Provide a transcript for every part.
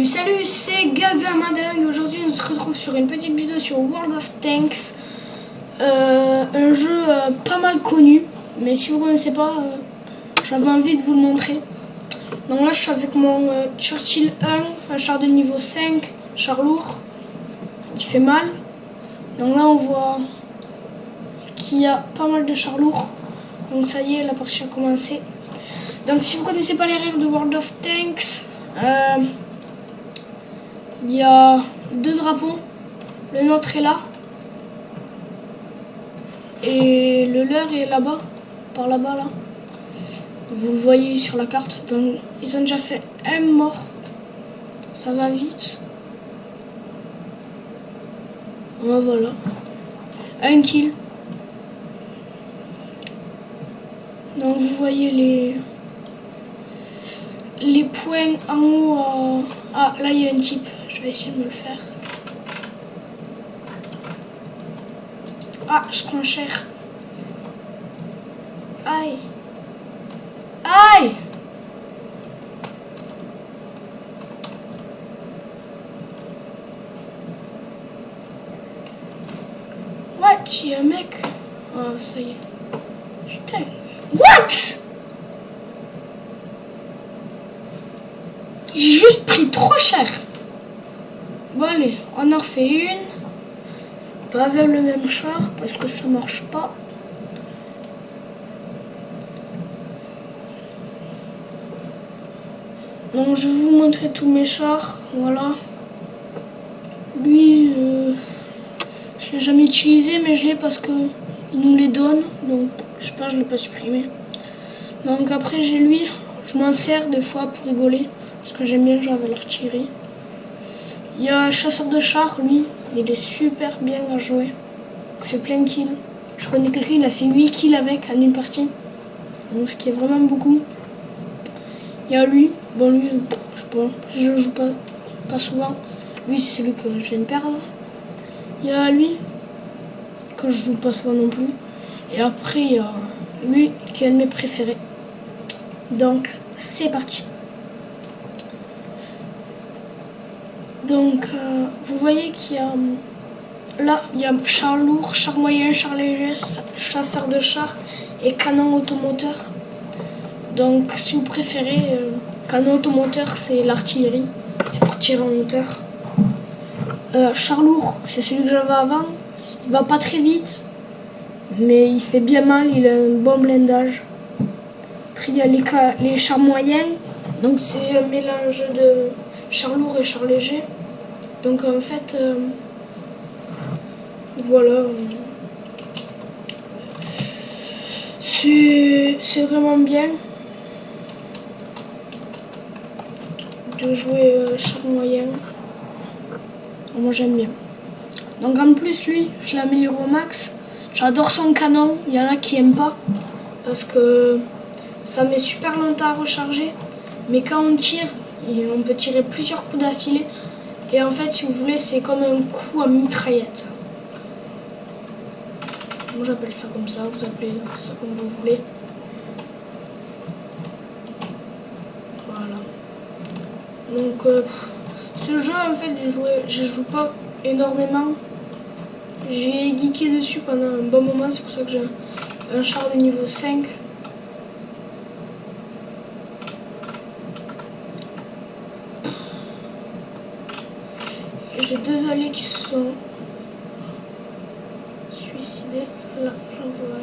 Salut, c'est Gagamading et aujourd'hui on se retrouve sur une petite vidéo sur World of Tanks, un jeu pas mal connu, mais si vous ne connaissez pas, j'avais envie de vous le montrer. Donc là je suis avec mon Churchill 1, un char de niveau 5, char lourd, qui fait mal. Donc là on voit qu'il y a pas mal de chars lourds, donc ça y est, la partie a commencé. Donc si vous ne connaissez pas les règles de World of Tanks, il y a deux drapeaux, le nôtre est là et le leur est là-bas, par là-bas là. Vous le voyez sur la carte. Donc ils ont déjà fait un mort, ça va vite. Voilà, un kill. Donc vous voyez les points en haut. Ah, là il y a un type, je vais essayer de me le faire. Ah, je prends cher. Aïe. Aïe. What? Il y a un mec. Oh, ça y est. Putain. What? J'ai juste pris trop cher. Bon allez, on en refait une. Pas avec le même char parce que ça marche pas. Donc je vais vous montrer tous mes chars. Voilà. Lui, je l'ai jamais utilisé, mais je l'ai parce que il nous les donne. Donc je sais pas, je l'ai pas supprimé. Donc après j'ai lui, je m'en sers des fois pour rigoler. Parce que j'aime bien jouer avec l'artillerie. Il y a un chasseur de chars, lui, il est super bien à jouer. Il fait plein de kills. Je connais quelqu'un, il a fait 8 kills avec en une partie. Donc ce qui est vraiment beaucoup. Il y a lui, bon lui, je sais pas, je joue pas souvent. Lui c'est celui que je viens de perdre. Il y a lui, que je joue pas souvent non plus. Et après il y a lui qui est un de mes préférés. Donc c'est parti. Donc vous voyez qu'il y a là il y a char lourd, char moyen, char léger, chasseur de chars et canon automoteur. Donc si vous préférez, canon automoteur c'est l'artillerie, c'est pour tirer en hauteur. Char lourd c'est celui que j'avais avant, il va pas très vite mais il fait bien mal, il a un bon blindage. Après il y a les chars moyens, donc c'est un mélange de char lourd et char léger. Donc en fait, voilà, c'est vraiment bien de jouer char moyen. Moi j'aime bien. Donc en plus lui, je l'améliore au max. J'adore son canon, il y en a qui aiment pas parce que ça met super longtemps à recharger. Mais quand on tire, on peut tirer plusieurs coups d'affilée. Et en fait, si vous voulez, c'est comme un coup à mitraillette. Moi, j'appelle ça comme ça. Vous appelez ça comme vous voulez. Voilà. Donc, ce jeu, en fait, je joue pas énormément. J'ai geeké dessus pendant un bon moment. C'est pour ça que j'ai un char de niveau 5. J'ai deux alliés qui se sont suicidés. Là, j'en vois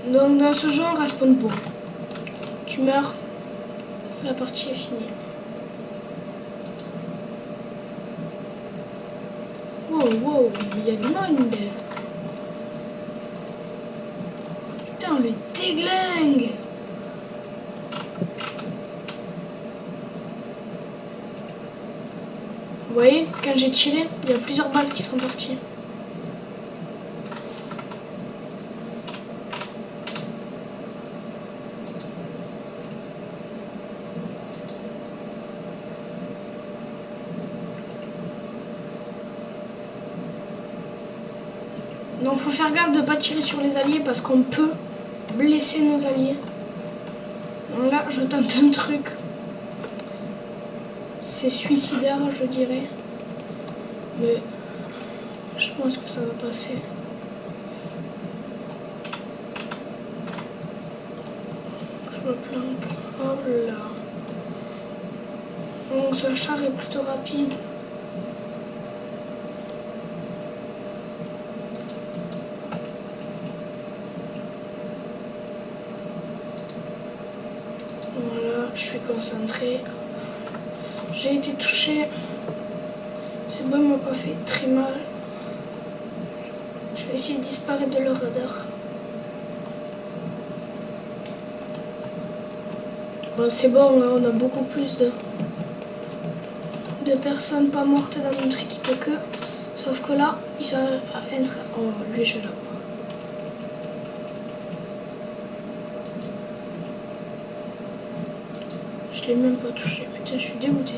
un. Donc dans ce jeu, on respawn pas. Tu meurs, la partie est finie. Wow, wow, il y a du monde. Putain, le déglingue. Vous voyez, quand j'ai tiré, il y a plusieurs balles qui sont parties. Donc faut faire gaffe de ne pas tirer sur les alliés parce qu'on peut blesser nos alliés. Là, je tente un truc. C'est suicidaire, je dirais. Mais je pense que ça va passer. Je me planque. Hop là. Donc ce char est plutôt rapide. Voilà, je suis concentrée. J'ai été touchée. C'est bon, il m'a pas fait très mal. Je vais essayer de disparaître de leur radar. Bon, c'est bon, là, on a beaucoup plus de personnes pas mortes dans notre équipe que. Sauf que là, ils arrivent à être. Oh, lui, je vais l'avoir. Je l'ai même pas touché. Putain, je suis dégoûtée.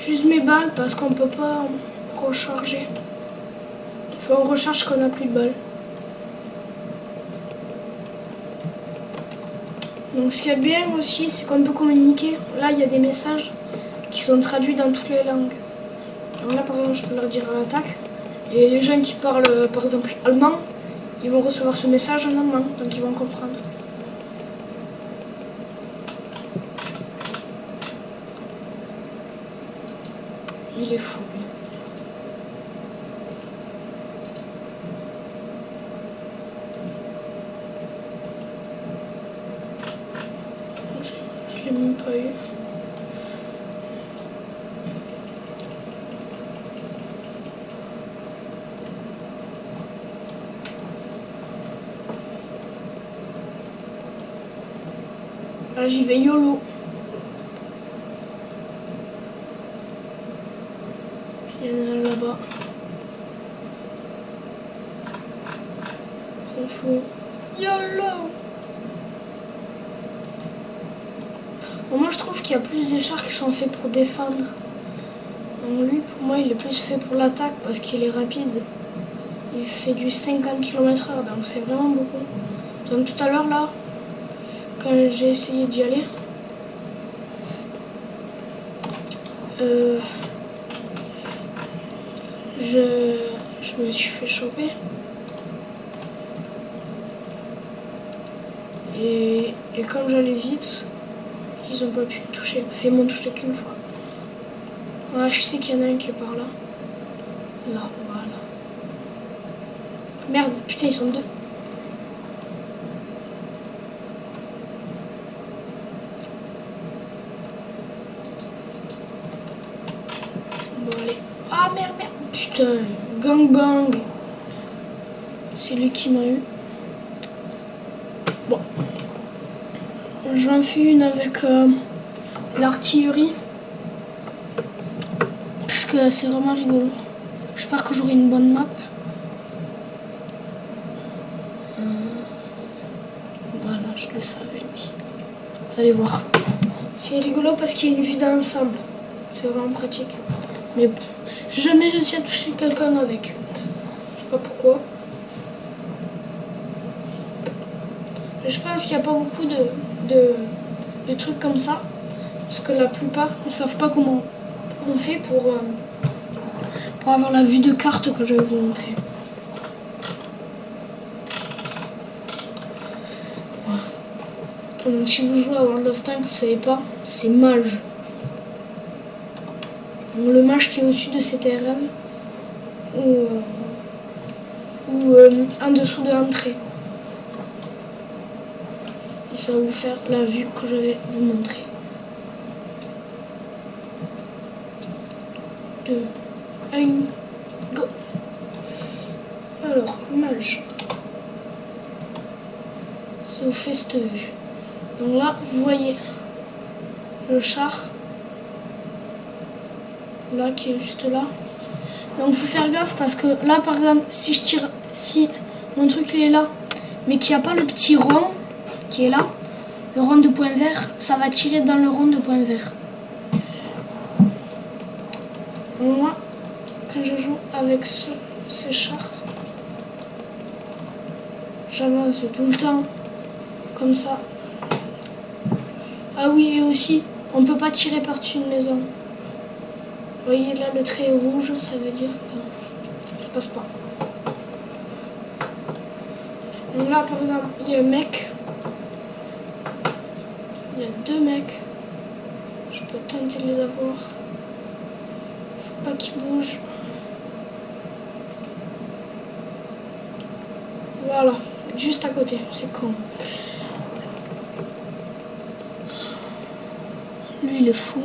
J'use mes balles parce qu'on peut pas recharger. Enfin, on recharge quand on n'a plus de balles. Donc ce qu'il y a de bien aussi, c'est qu'on peut communiquer. Là, il y a des messages qui sont traduits dans toutes les langues. Alors là, par exemple, je peux leur dire à l'attaque. Et les gens qui parlent, par exemple, allemand, ils vont recevoir ce message en allemand, donc ils vont comprendre. Il est fou, lui. Je l'ai même pas eu. Là, j'y vais YOLO. Il y en a là-bas. C'est fou. YOLO! Bon, moi, je trouve qu'il y a plus des chars qui sont faits pour défendre. Donc lui, pour moi, il est plus fait pour l'attaque parce qu'il est rapide. Il fait du 50 km/h, donc c'est vraiment beaucoup. Donc tout à l'heure, là, quand j'ai essayé d'y aller, je me suis fait choper. Et comme j'allais vite, ils ont pas pu me toucher. Ils m'ont touché qu'une fois. Voilà, je sais qu'il y en a un qui est par là. Là, voilà. Merde, putain, ils sont deux. Bon, allez. Ah, merde, merde. Putain, gangbang. C'est lui qui m'a eu. Bon. J'en fais une avec l'artillerie. Parce que c'est vraiment rigolo. J'espère que j'aurai une bonne map. Voilà, je le fais avec lui. Vous allez voir. C'est rigolo parce qu'il y a une vue d'ensemble. C'est vraiment pratique. Mais j'ai jamais réussi à toucher quelqu'un avec. Je sais pas pourquoi. Je pense qu'il n'y a pas beaucoup de trucs comme ça. Parce que la plupart ne savent pas comment on fait pour avoir la vue de carte que je vais vous montrer. Voilà. Donc si vous jouez à World of Tanks, vous ne savez pas, c'est mage. Donc, le mage qui est au-dessus de CTRL ou en dessous de l'entrée. Et ça va vous faire la vue que je vais vous montrer. 2, 1, go. Alors, mage. Ça vous fait cette vue. Donc là, vous voyez le char. Là, qui est juste là. Donc, il faut faire gaffe parce que là, par exemple, si je tire, si mon truc il est là, mais qu'il n'y a pas le petit rond qui est là, le rond de point vert, ça va tirer dans le rond de point vert. Moi, quand je joue avec ce char, j'avance tout le temps, comme ça. Ah oui, et aussi, on peut pas tirer par-dessus une maison. Vous voyez là, le trait rouge, ça veut dire que ça passe pas. Donc là, par exemple, il y a un mec. Il y a 2 mecs. Je peux tenter de les avoir. Faut pas qu'ils bougent. Voilà, juste à côté, c'est con. Lui, il est fou.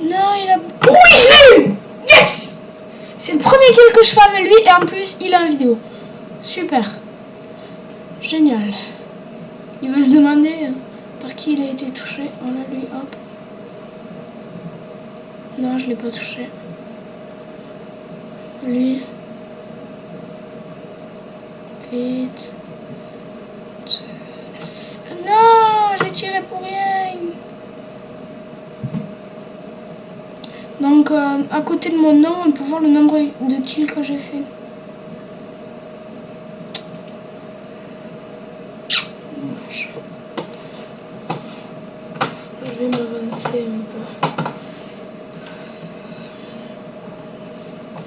Non, il a... Oui, je l'ai eu! Yes! C'est le premier kill que je fais avec lui et en plus, il a une vidéo. Super. Génial. Il veut se demander par qui il a été touché. Voilà, lui, hop. Non, je l'ai pas touché. Lui. Vite. Non, j'ai tiré pour rien. Donc, à côté de mon nom, on peut voir le nombre de kills que j'ai fait. Dommage. Je vais m'avancer un peu.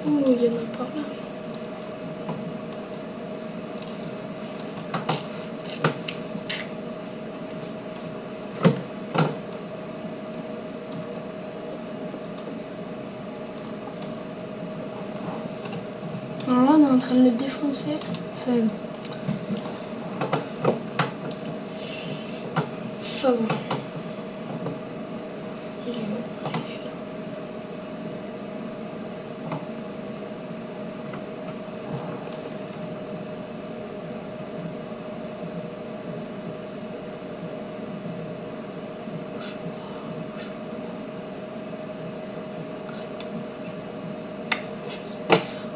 Oh, il y en a par là. Alors là, on est en train de le défoncer. Enfin, ça va. Il est où? Il est là.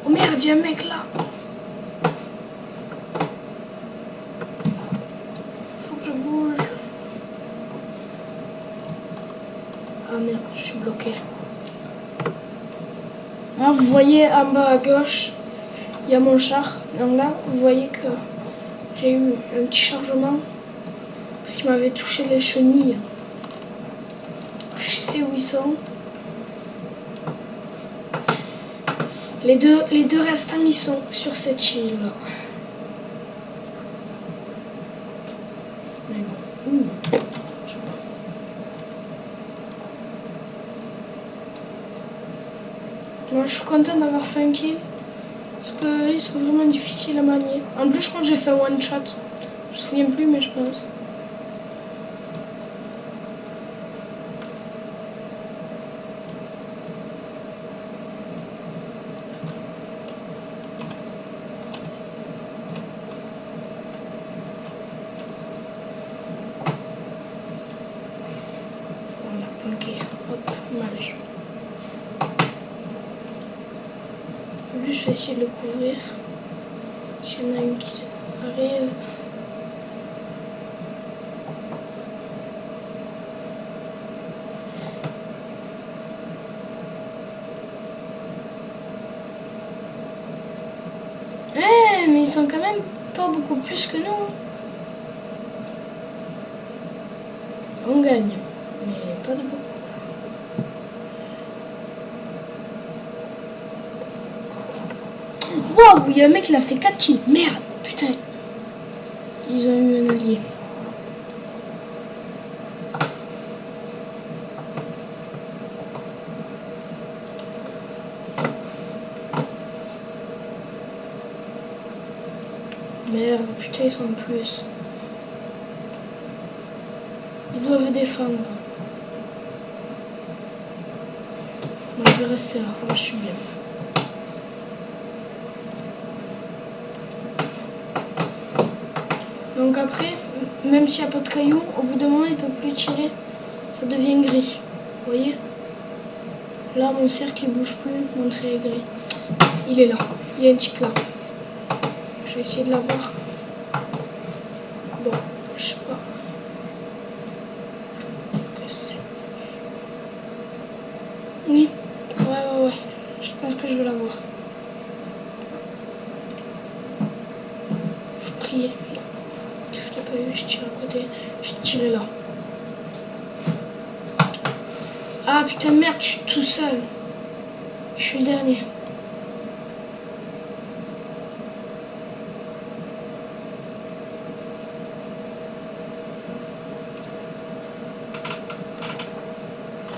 Oh merde, il y a un mec là. Faut que je bouge. Ah merde, je suis bloqué. Là, vous voyez en bas à gauche, il y a mon char. Donc là, vous voyez que j'ai eu un petit chargement parce qu'il m'avait touché les chenilles. Je sais où ils sont. Les deux restants, ils sont sur cette île là. Mais bon. Moi, je suis contente d'avoir fait un kill. Parce qu'ils sont vraiment difficiles à manier. En plus, je crois que j'ai fait un one shot. Je me souviens plus, mais je pense. Voilà, planqué. Hop, mage. Lui, je vais essayer de le couvrir. S'il y en a une qui arrive. Mais ils sont quand même pas beaucoup plus que nous. On gagne, mais pas de beaucoup. Waouh, il y a un mec qui a fait 4 kills. Merde, putain. Ils ont eu un allié. Merde, putain, ils sont en plus. Ils doivent défendre. Moi, je vais rester là. Moi, je suis bien. Donc après, même s'il n'y a pas de cailloux, au bout d'un moment, il ne peut plus tirer. Ça devient gris. Vous voyez? Là, mon cercle, il bouge plus. Mon trait est gris. Il est là. Il y a un type là. vais essayer de l'avoir. Bon, je sais pas. Oui, ouais. Je pense que je vais l'avoir. Faut prier. Je l'ai pas eu, je tire à côté. Je tirais là. Ah putain, merde, je suis tout seul. Je suis le dernier.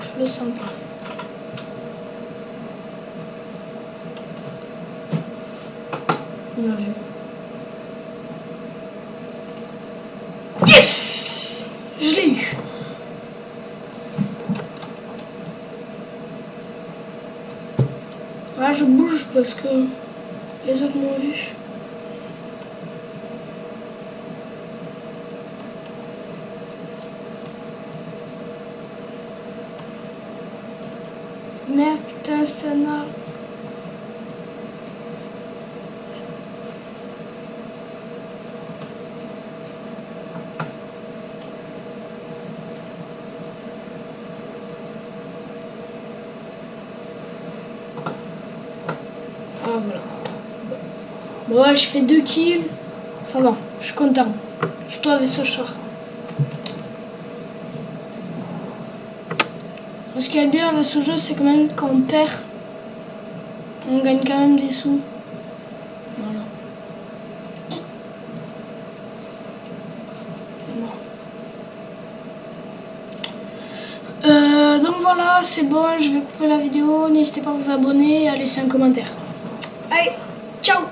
Je le sens pas. Il m'a vu. Yes! Je l'ai eu. Là, je bouge parce que les autres m'ont vu. Merde, putain, c'est un arbre. Ah voilà. Bon, ouais, je fais 2 kills. Ça va, je suis content. Je dois avec ce char. Ce qu'il y a de bien avec ce jeu, c'est quand même quand on perd, on gagne quand même des sous. Voilà. Bon. Donc voilà, c'est bon, je vais couper la vidéo. N'hésitez pas à vous abonner et à laisser un commentaire. Allez, ciao!